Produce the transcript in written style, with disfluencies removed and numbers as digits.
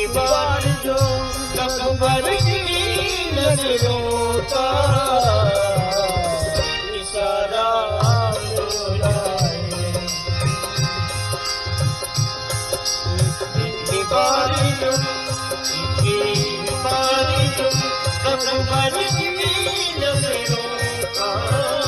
बार जो अकबर की नजरों का इशारा बुलाए, बार जो अकबर की नजरों का